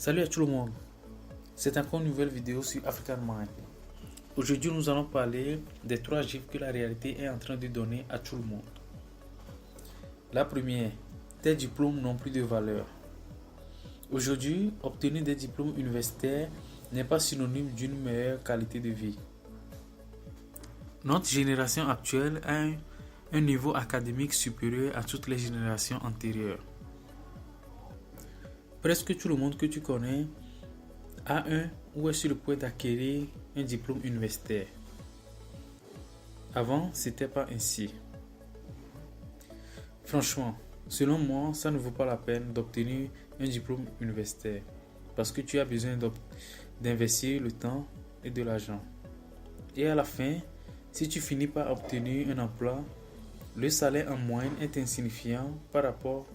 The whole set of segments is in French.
Salut à tout le monde, c'est encore une nouvelle vidéo sur African Mind. Aujourd'hui nous allons parler des 3 gifs que la réalité est en train de donner à tout le monde. La première, tes diplômes n'ont plus de valeur. Aujourd'hui, obtenir des diplômes universitaires n'est pas synonyme d'une meilleure qualité de vie. Notre génération actuelle a un niveau académique supérieur à toutes les générations antérieures. Presque tout le monde que tu connais a un ou est sur le point d'acquérir un diplôme universitaire. Avant, c'était pas ainsi. Franchement, selon moi, ça ne vaut pas la peine d'obtenir un diplôme universitaire parce que tu as besoin d'investir le temps et de l'argent. Et à la fin, si tu finis par obtenir un emploi, le salaire en moyenne est insignifiant par rapport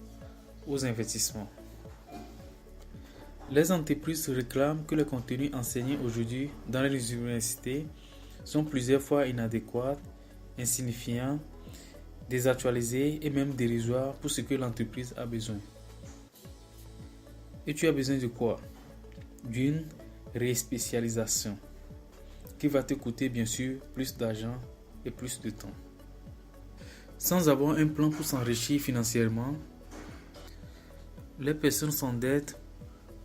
aux investissements. Les entreprises réclament que les contenus enseignés aujourd'hui dans les universités sont plusieurs fois inadéquats, insignifiants, désactualisés et même dérisoires pour ce que l'entreprise a besoin. Et tu as besoin de quoi? D'une réspécialisation qui va te coûter bien sûr plus d'argent et plus de temps. Sans avoir un plan pour s'enrichir financièrement, les personnes s'endettent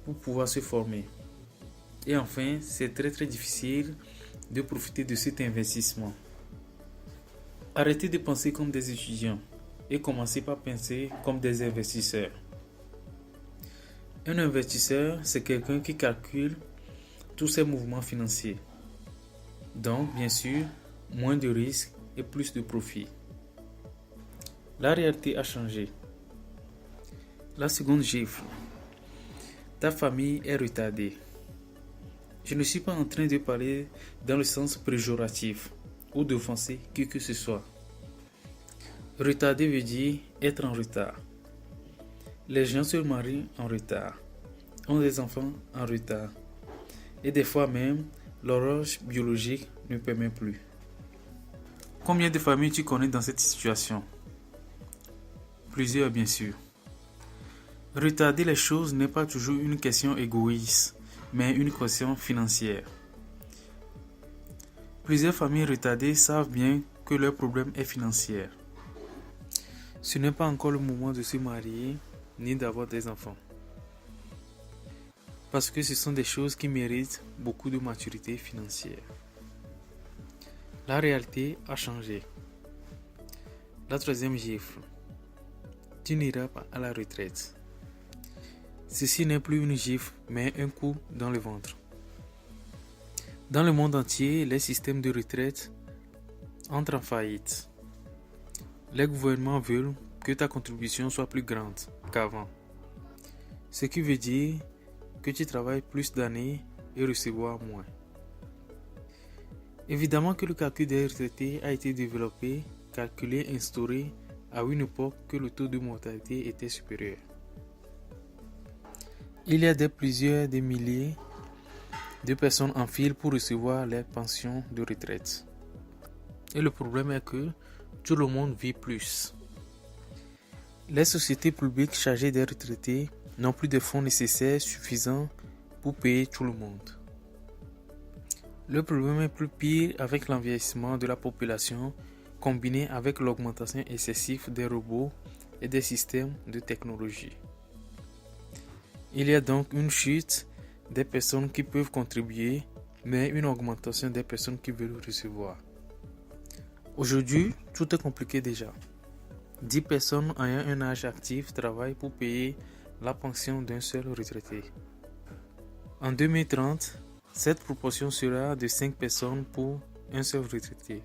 pour pouvoir se former. Et enfin, c'est très difficile de profiter de cet investissement. Arrêtez de penser comme des étudiants et commencez par penser comme des investisseurs. Un investisseur, c'est quelqu'un qui calcule tous ses mouvements financiers. Donc, bien sûr, moins de risques et plus de profits. La réalité a changé. La seconde gifle. Ta famille est retardée. Je ne suis pas en train de parler dans le sens péjoratif ou d'offenser qui que ce soit. Retardé veut dire être en retard. Les gens se marient en retard, ont des enfants en retard. Et des fois même, l'horloge biologique ne permet plus. Combien de familles tu connais dans cette situation? Plusieurs bien sûr. Retarder les choses n'est pas toujours une question égoïste, mais une question financière. Plusieurs familles retardées savent bien que leur problème est financier. Ce n'est pas encore le moment de se marier ni d'avoir des enfants. Parce que ce sont des choses qui méritent beaucoup de maturité financière. La réalité a changé. La troisième gifle. Tu n'iras pas à la retraite. Ceci n'est plus une gifle, mais un coup dans le ventre. Dans le monde entier, les systèmes de retraite entrent en faillite. Les gouvernements veulent que ta contribution soit plus grande qu'avant. Ce qui veut dire que tu travailles plus d'années et recevoir moins. Évidemment que le calcul des retraités a été développé, calculé, instauré à une époque que le taux de mortalité était supérieur. Il y a des milliers de personnes en file pour recevoir les pensions de retraite. Et le problème est que tout le monde vit plus. Les sociétés publiques chargées des retraités n'ont plus de fonds nécessaires suffisants pour payer tout le monde. Le problème est plus pire avec l'envieillissement de la population combiné avec l'augmentation excessive des robots et des systèmes de technologie. Il y a donc une chute des personnes qui peuvent contribuer, mais une augmentation des personnes qui veulent recevoir. Aujourd'hui, tout est compliqué déjà. 10 personnes ayant un âge actif travaillent pour payer la pension d'un seul retraité. En 2030, cette proportion sera de 5 personnes pour un seul retraité.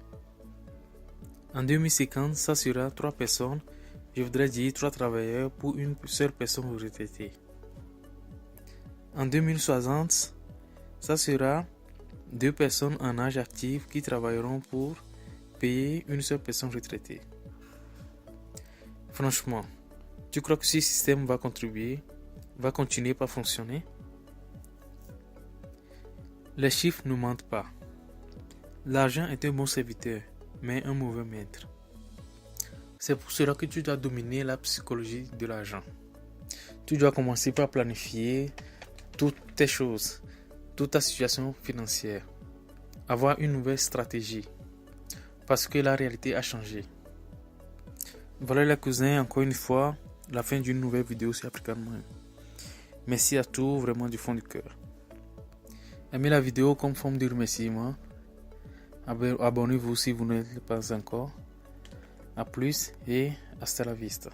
En 2050, ça sera 3 personnes, je voudrais dire 3 travailleurs pour une seule personne retraitée. En 2060, ça sera 2 personnes en âge actif qui travailleront pour payer une seule personne retraitée. Franchement, tu crois que ce système va continuer à fonctionner? Les chiffres ne mentent pas. L'argent est un bon serviteur, mais un mauvais maître. C'est pour cela que tu dois dominer la psychologie de l'argent. Tu dois commencer par planifier toutes tes choses, toute ta situation financière. Avoir une nouvelle stratégie. Parce que la réalité a changé. Voilà les cousins, encore une fois, la fin d'une nouvelle vidéo sur African Mind. Merci à tous, vraiment du fond du cœur. Aimez la vidéo comme forme de remerciement. Abonnez-vous si vous ne l'êtes pas encore. A plus et hasta la vista.